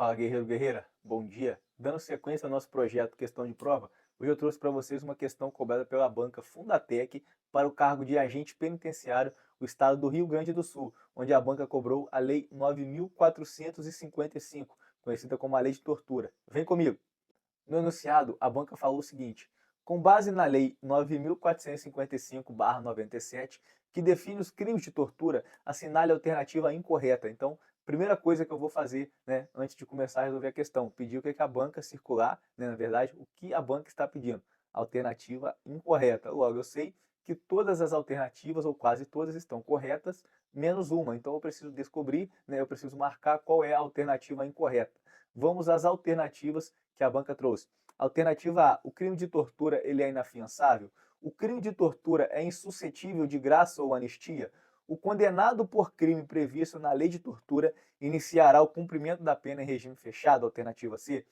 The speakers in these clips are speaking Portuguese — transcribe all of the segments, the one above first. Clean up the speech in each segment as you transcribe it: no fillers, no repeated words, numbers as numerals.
Fala, guerreiro, guerreira, bom dia. Dando sequência ao nosso projeto Questão de Prova, hoje eu trouxe para vocês uma questão cobrada pela banca Fundatec para o cargo de agente penitenciário do estado do Rio Grande do Sul, onde a banca cobrou a Lei 9.455, conhecida como a Lei de Tortura. Vem comigo! No enunciado, a banca falou o seguinte: com base na Lei 9.455/97, que define os crimes de tortura, assinale a alternativa incorreta. Então, primeira coisa que eu vou fazer, né, antes de começar a resolver a questão, pedir o que a banca circular, né, na verdade, o que a banca está pedindo. Alternativa incorreta. Logo, eu sei que todas as alternativas, ou quase todas, estão corretas, menos uma. Então, eu preciso descobrir, né, eu preciso marcar qual é a alternativa incorreta. Vamos às alternativas que a banca trouxe. Alternativa A: o crime de tortura ele é inafiançável? O crime de tortura é insuscetível de graça ou anistia? O condenado por crime previsto na lei de tortura iniciará o cumprimento da pena em regime fechado? Alternativa C.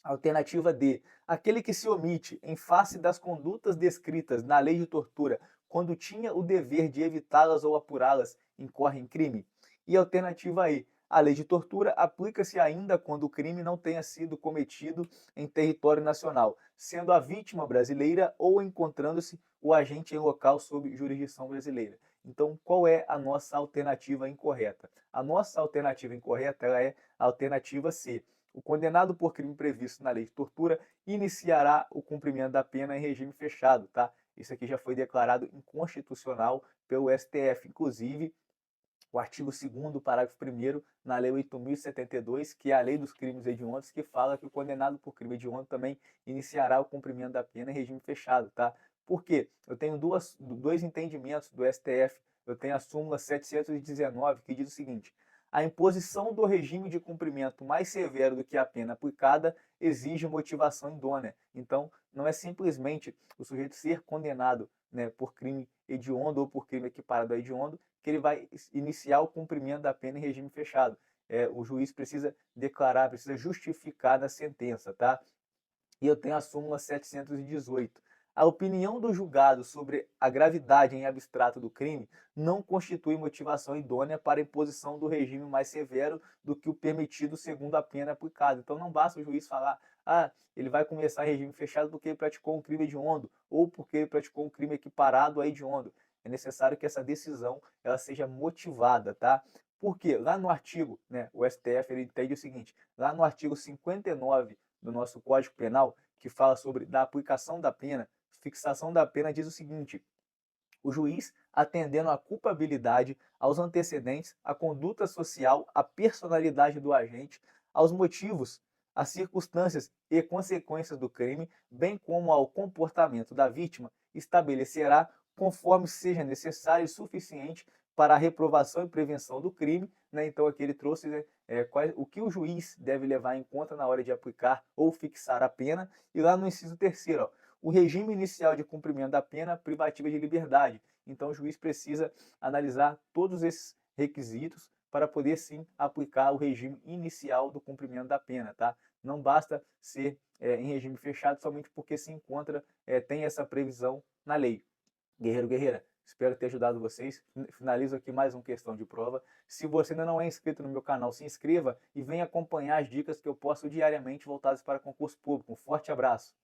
Alternativa D: aquele que se omite em face das condutas descritas na lei de tortura quando tinha o dever de evitá-las ou apurá-las incorre em crime? E alternativa E: a lei de tortura aplica-se ainda quando o crime não tenha sido cometido em território nacional, sendo a vítima brasileira ou encontrando-se o agente em local sob jurisdição brasileira. Então, qual é a nossa alternativa incorreta? A nossa alternativa incorreta ela é a alternativa C: o condenado por crime previsto na lei de tortura iniciará o cumprimento da pena em regime fechado, tá? Isso aqui já foi declarado inconstitucional pelo STF, inclusive o artigo 2º, parágrafo 1º, na Lei 8.072, que é a Lei dos Crimes Hediondos, que fala que o condenado por crime hediondo também iniciará o cumprimento da pena em regime fechado, tá? Por quê? Eu tenho dois entendimentos do STF. Eu tenho a súmula 719, que diz o seguinte: a imposição do regime de cumprimento mais severo do que a pena aplicada exige motivação idônea. Então, não é simplesmente o sujeito ser condenado, né, por crime hediondo ou por crime equiparado a hediondo que ele vai iniciar o cumprimento da pena em regime fechado. O juiz precisa declarar, precisa justificar na sentença, tá? E eu tenho a súmula 718. A opinião do julgado sobre a gravidade em abstrato do crime não constitui motivação idônea para a imposição do regime mais severo do que o permitido segundo a pena aplicada. Então não basta o juiz falar: ele vai começar regime fechado porque ele praticou um crime hediondo ou porque ele praticou um crime equiparado a hediondo. É necessário que essa decisão ela seja motivada, tá? Porque lá no artigo, né, o STF ele entende o seguinte: lá no artigo 59 do nosso Código Penal, que fala sobre da aplicação da pena, fixação da pena, diz o seguinte: o juiz, atendendo à culpabilidade, aos antecedentes, à conduta social, à personalidade do agente, aos motivos, às circunstâncias e consequências do crime, bem como ao comportamento da vítima, estabelecerá, conforme seja necessário e suficiente para a reprovação e prevenção do crime, né? Então aqui ele trouxe, né, o que o juiz deve levar em conta na hora de aplicar ou fixar a pena, e lá no inciso terceiro, ó, o regime inicial de cumprimento da pena privativa de liberdade. Então, o juiz precisa analisar todos esses requisitos para poder, sim, aplicar o regime inicial do cumprimento da pena, tá? Não basta ser em regime fechado somente porque se encontra, tem essa previsão na lei. Guerreiro, guerreira, espero ter ajudado vocês. Finalizo aqui mais uma questão de prova. Se você ainda não é inscrito no meu canal, se inscreva e venha acompanhar as dicas que eu posto diariamente voltadas para concurso público. Um forte abraço!